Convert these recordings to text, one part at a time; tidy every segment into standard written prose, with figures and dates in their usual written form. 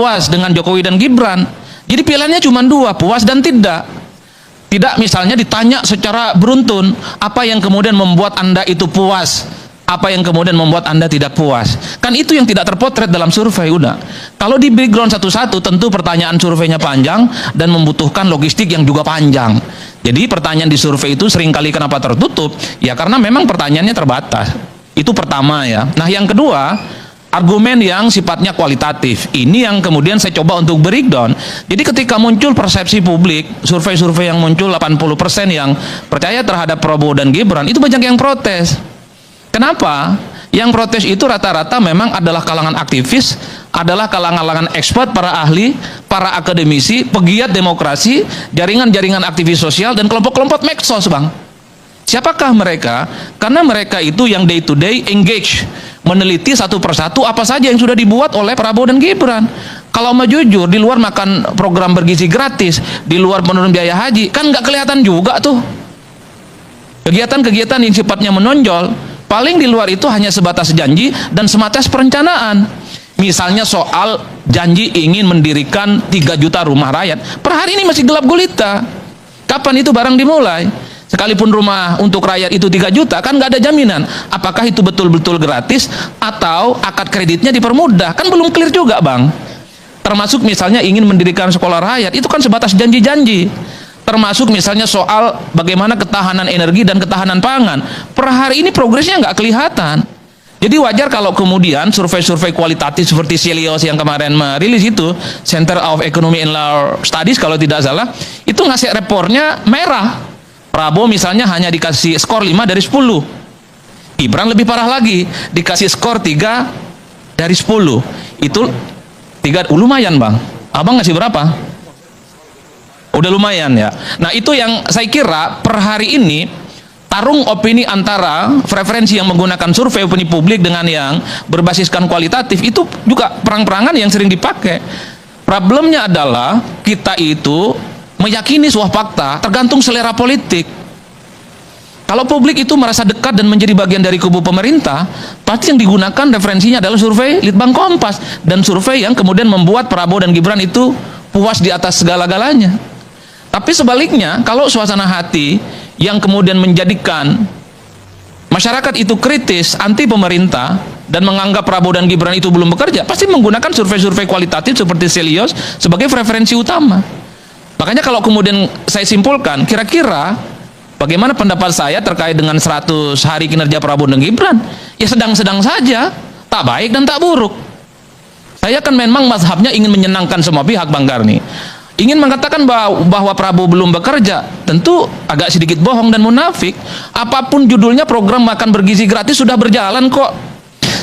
puas dengan Jokowi dan Gibran. Jadi pilihannya cuma dua, puas dan tidak. Tidak misalnya ditanya secara beruntun, apa yang kemudian membuat Anda itu puas? Apa yang kemudian membuat Anda tidak puas? Kan itu yang tidak terpotret dalam survei, udah. Kalau di background satu-satu, tentu pertanyaan surveinya panjang dan membutuhkan logistik yang juga panjang. Jadi pertanyaan di survei itu seringkali kenapa tertutup? Ya karena memang pertanyaannya terbatas. Itu pertama ya. Nah yang kedua, argumen yang sifatnya kualitatif. Ini yang kemudian saya coba untuk breakdown. Jadi ketika muncul persepsi publik, survei-survei yang muncul 80% yang percaya terhadap Prabowo dan Gibran, itu banyak yang protes. Kenapa? Yang protes itu rata-rata memang adalah kalangan aktivis, adalah kalangan expert, para ahli, para akademisi, pegiat demokrasi, jaringan-jaringan aktivis sosial, dan kelompok-kelompok medsos, Bang. Siapakah mereka? Karena mereka itu yang day to day engage, meneliti satu persatu apa saja yang sudah dibuat oleh Prabowo dan Gibran. Kalau mau jujur, di luar makan program bergizi gratis, di luar penurun biaya haji, kan nggak kelihatan juga tuh. Kegiatan-kegiatan yang sifatnya menonjol, paling di luar itu hanya sebatas janji dan sebatas perencanaan. Misalnya soal janji ingin mendirikan 3 juta rumah rakyat. Per hari ini masih gelap gulita. Kapan itu barang dimulai? Sekalipun rumah untuk rakyat itu 3 juta, kan nggak ada jaminan. Apakah itu betul-betul gratis atau akad kreditnya dipermudah? Kan belum clear juga, Bang. Termasuk misalnya ingin mendirikan sekolah rakyat, itu kan sebatas janji-janji. Termasuk misalnya soal bagaimana ketahanan energi dan ketahanan pangan. Per hari ini progresnya nggak kelihatan. Jadi wajar kalau kemudian survei-survei kualitatif seperti Celios yang kemarin merilis itu, Center of Economy and Law Studies kalau tidak salah, itu ngasih rapornya merah. Prabowo misalnya hanya dikasih skor 5 dari 10. Gibran lebih parah lagi, dikasih skor 3 dari 10. Itu 3, lumayan, Bang. Abang ngasih berapa? Udah lumayan ya. Nah itu yang saya kira per hari ini tarung opini antara preferensi yang menggunakan survei opini publik dengan yang berbasiskan kualitatif itu juga perang-perangan yang sering dipakai. Problemnya adalah kita itu meyakini sebuah fakta tergantung selera politik. Kalau publik itu merasa dekat dan menjadi bagian dari kubu pemerintah, pasti yang digunakan referensinya adalah survei Litbang Kompas dan survei yang kemudian membuat Prabowo dan Gibran itu puas di atas segala-galanya. Tapi sebaliknya, kalau suasana hati yang kemudian menjadikan masyarakat itu kritis, anti pemerintah, dan menganggap Prabowo dan Gibran itu belum bekerja, pasti menggunakan survei-survei kualitatif seperti Celios sebagai preferensi utama. Makanya kalau kemudian saya simpulkan, kira-kira bagaimana pendapat saya terkait dengan 100 hari kinerja Prabowo dan Gibran? Ya sedang-sedang saja, tak baik dan tak buruk. Saya kan memang mazhabnya ingin menyenangkan semua pihak, Bang Karni. Ingin mengatakan bahwa Prabowo belum bekerja, tentu agak sedikit bohong dan munafik. Apapun judulnya, program makan bergizi gratis sudah berjalan kok.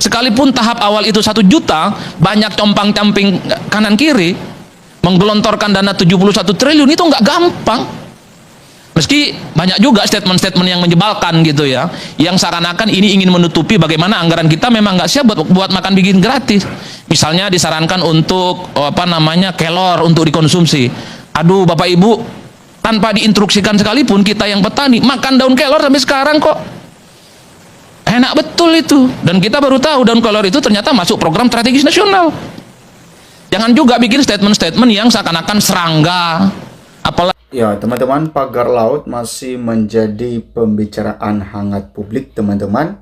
Sekalipun tahap awal itu 1 juta, banyak compang-camping kanan kiri, menggelontorkan dana 71 triliun itu nggak gampang. Meski banyak juga statement-statement yang menyebalkan gitu ya, yang seakan-akan ini ingin menutupi bagaimana anggaran kita memang nggak siap buat makan bikin gratis. Misalnya disarankan untuk kelor untuk dikonsumsi. Aduh Bapak Ibu, tanpa diinstruksikan sekalipun kita yang petani makan daun kelor sampai sekarang kok. Enak betul itu. Dan kita baru tahu daun kelor itu ternyata masuk program strategis nasional. Jangan juga bikin statement-statement yang seakan-akan serangga. Apalagi ya teman-teman, pagar laut masih menjadi pembicaraan hangat publik teman-teman.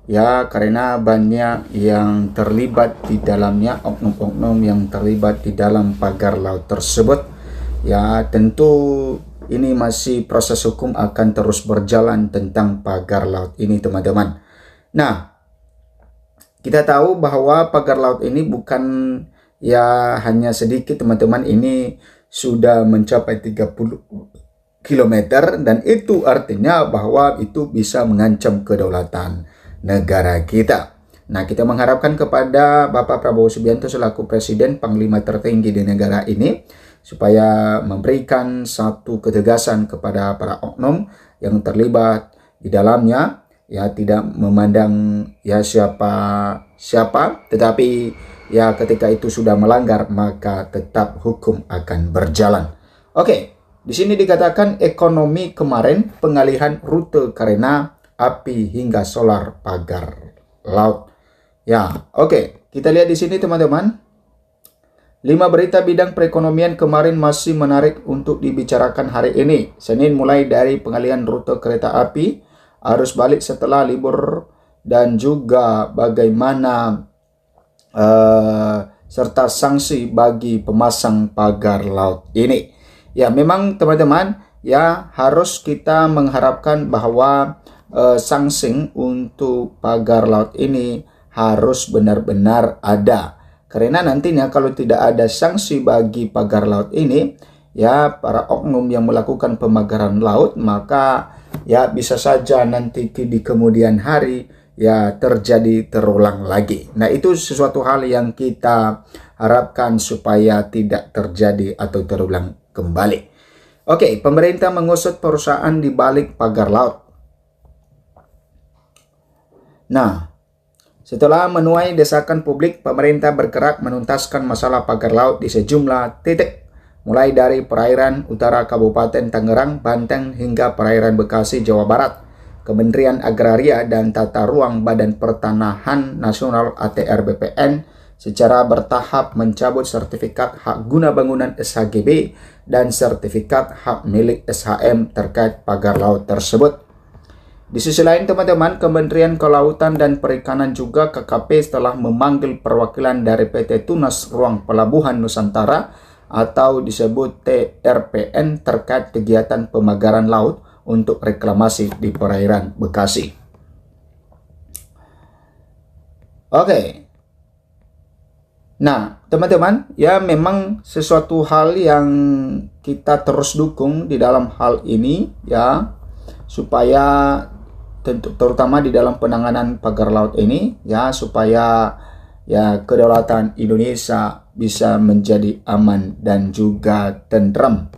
Ya karena banyak yang terlibat di dalamnya, oknum-oknum yang terlibat di dalam pagar laut tersebut. Ya tentu ini masih proses hukum akan terus berjalan tentang pagar laut ini teman-teman. Nah kita tahu bahwa pagar laut ini bukan ya hanya sedikit teman-teman, ini sudah mencapai 30 km dan itu artinya bahwa itu bisa mengancam kedaulatan negara kita. Nah kita mengharapkan kepada Bapak Prabowo Subianto selaku Presiden Panglima tertinggi di negara ini supaya memberikan satu ketegasan kepada para oknum yang terlibat di dalamnya, ya tidak memandang ya siapa, tetapi ya ketika itu sudah melanggar maka tetap hukum akan berjalan. Oke, di sini dikatakan ekonomi kemarin pengalihan rute karena api hingga solar pagar laut. Ya, oke, kita lihat di sini teman-teman. 5 berita bidang perekonomian kemarin masih menarik untuk dibicarakan hari ini. Senin mulai dari pengalihan rute kereta api, arus balik setelah libur, dan juga bagaimana serta sanksi bagi pemasang pagar laut ini. Ya, memang teman-teman, ya harus kita mengharapkan bahwa sanksi untuk pagar laut ini harus benar-benar ada. Karena nantinya kalau tidak ada sanksi bagi pagar laut ini, ya para oknum yang melakukan pemagaran laut, maka ya bisa saja nanti di kemudian hari ya terjadi terulang lagi. Nah, itu sesuatu hal yang kita harapkan supaya tidak terjadi atau terulang kembali. Oke, pemerintah mengusut perusahaan di balik pagar laut. Nah, setelah menuai desakan publik, pemerintah bergerak menuntaskan masalah pagar laut di sejumlah titik, mulai dari perairan utara Kabupaten Tangerang, Banten, hingga perairan Bekasi, Jawa Barat. Kementerian Agraria dan Tata Ruang Badan Pertanahan Nasional ATR BPN secara bertahap mencabut sertifikat hak guna bangunan SHGB dan sertifikat hak milik SHM terkait pagar laut tersebut. Di sisi lain teman-teman, Kementerian Kelautan dan Perikanan juga KKP setelah memanggil perwakilan dari PT Tunas Ruang Pelabuhan Nusantara atau disebut TRPN terkait kegiatan pemagaran laut untuk reklamasi di perairan Bekasi. Oke. Nah, teman-teman, ya memang sesuatu hal yang kita terus dukung di dalam hal ini ya, supaya terutama di dalam penanganan pagar laut ini ya, supaya ya kedaulatan Indonesia bisa menjadi aman dan juga tentram.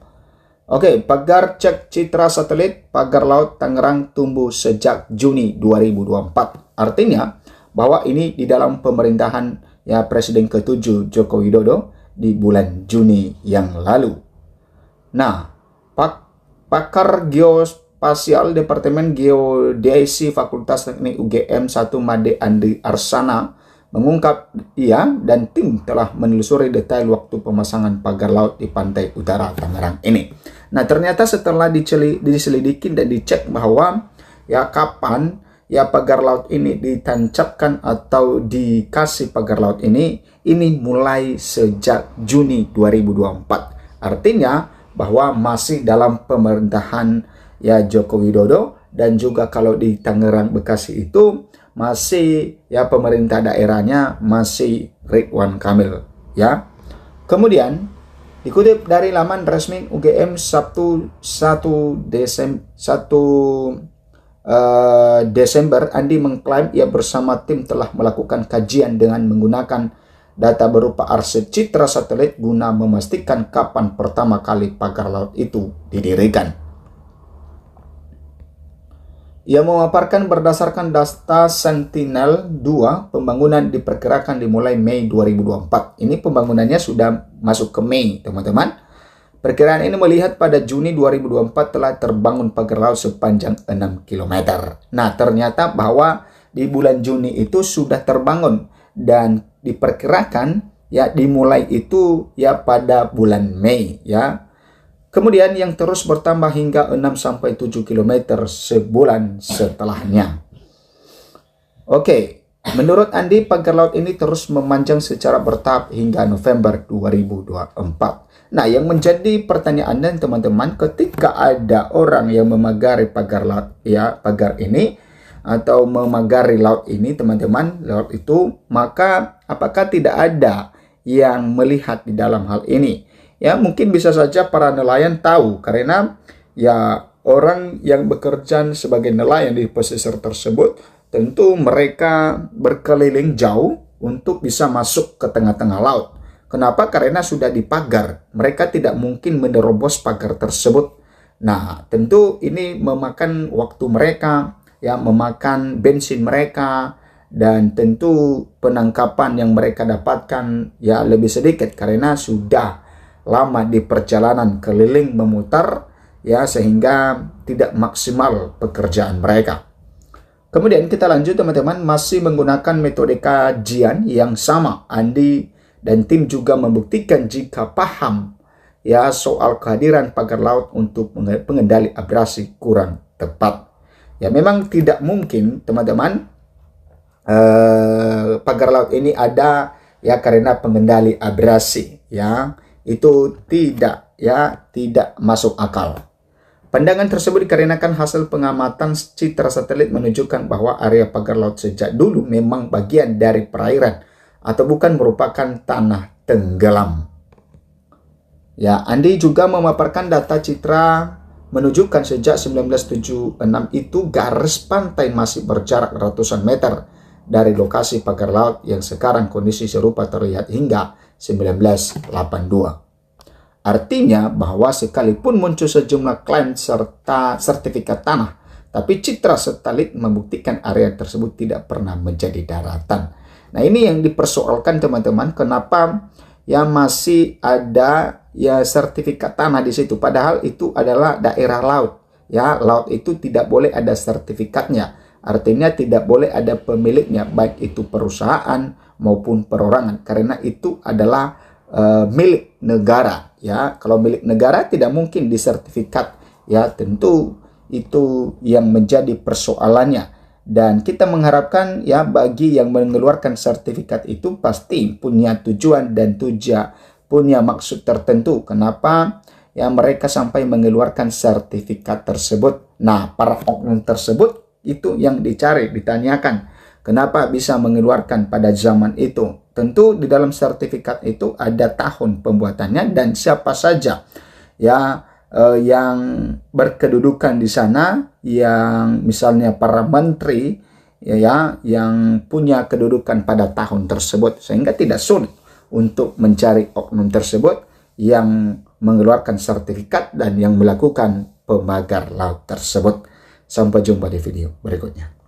Oke, pagar cek citra satelit pagar laut Tangerang tumbuh sejak Juni 2024. Artinya bahwa ini di dalam pemerintahan ya Presiden ke-7 Joko Widodo di bulan Juni yang lalu. Nah, pakar geospasial Departemen Geodesi Fakultas Teknik UGM 1 Made Andi Arsana mengungkap ia dan tim telah menelusuri detail waktu pemasangan pagar laut di pantai utara Tangerang ini. Nah, ternyata setelah diselidiki dan dicek bahwa ya kapan ya pagar laut ini ditancapkan atau dikasih pagar laut ini mulai sejak Juni 2024. Artinya bahwa masih dalam pemerintahan ya Joko Widodo, dan juga kalau di Tangerang Bekasi itu masih ya pemerintah daerahnya masih Ridwan Kamil ya. Kemudian dikutip dari laman resmi UGM Sabtu 1 Desember, Andi mengklaim ia bersama tim telah melakukan kajian dengan menggunakan data berupa arsip citra satelit guna memastikan kapan pertama kali pagar laut itu didirikan. Ia memaparkan berdasarkan data Sentinel-2, pembangunan diperkirakan dimulai Mei 2024. Ini pembangunannya sudah masuk ke Mei, teman-teman. Perkiraan ini melihat pada Juni 2024 telah terbangun pagar laut sepanjang 6 km. Nah, ternyata bahwa di bulan Juni itu sudah terbangun dan diperkirakan ya dimulai itu ya pada bulan Mei ya. Kemudian yang terus bertambah hingga 6-7 km sebulan setelahnya. Oke, menurut Andi, pagar laut ini terus memanjang secara bertahap hingga November 2024. Nah, yang menjadi pertanyaan dan teman-teman, ketika ada orang yang memagari pagar laut ya, pagar ini atau memagari laut ini teman-teman, laut itu, maka apakah tidak ada yang melihat di dalam hal ini? Ya, mungkin bisa saja para nelayan tahu, karena ya orang yang bekerja sebagai nelayan di pesisir tersebut tentu mereka berkeliling jauh untuk bisa masuk ke tengah-tengah laut. Kenapa? Karena sudah dipagar. Mereka tidak mungkin menerobos pagar tersebut. Nah, tentu ini memakan waktu mereka, ya memakan bensin mereka, dan tentu penangkapan yang mereka dapatkan ya lebih sedikit karena sudah lama di perjalanan keliling memutar ya, sehingga tidak maksimal pekerjaan mereka. Kemudian kita lanjut teman-teman, masih menggunakan metode kajian yang sama. Andi dan tim juga membuktikan jika paham ya soal kehadiran pagar laut untuk pengendali abrasi kurang tepat. Ya memang tidak mungkin teman-teman pagar laut ini ada ya karena pengendali abrasi, ya itu tidak masuk akal. Pandangan tersebut dikarenakan hasil pengamatan citra satelit menunjukkan bahwa area pagar laut sejak dulu memang bagian dari perairan atau bukan merupakan tanah tenggelam. Ya, Andi juga memaparkan data citra menunjukkan sejak 1976 itu garis pantai masih berjarak ratusan meter dari lokasi pagar laut yang sekarang kondisi serupa terlihat hingga 1982. Artinya bahwa sekalipun muncul sejumlah klaim serta sertifikat tanah, tapi citra satelit membuktikan area tersebut tidak pernah menjadi daratan. Nah, ini yang dipersoalkan teman-teman, kenapa ya masih ada ya sertifikat tanah di situ, padahal itu adalah daerah laut. Ya, laut itu tidak boleh ada sertifikatnya. Artinya tidak boleh ada pemiliknya, baik itu perusahaan maupun perorangan, karena itu adalah milik negara. Ya, kalau milik negara tidak mungkin disertifikat. Ya, tentu itu yang menjadi persoalannya. Dan kita mengharapkan ya bagi yang mengeluarkan sertifikat itu pasti punya tujuan dan punya maksud tertentu. Kenapa ya mereka sampai mengeluarkan sertifikat tersebut? Nah, para oknum tersebut itu yang dicari, ditanyakan. Kenapa bisa mengeluarkan pada zaman itu? Tentu di dalam sertifikat itu ada tahun pembuatannya dan siapa saja ya yang berkedudukan di sana, yang misalnya para menteri ya yang punya kedudukan pada tahun tersebut, sehingga tidak sulit untuk mencari oknum tersebut yang mengeluarkan sertifikat dan yang melakukan pemagar laut tersebut. Sampai jumpa di video berikutnya.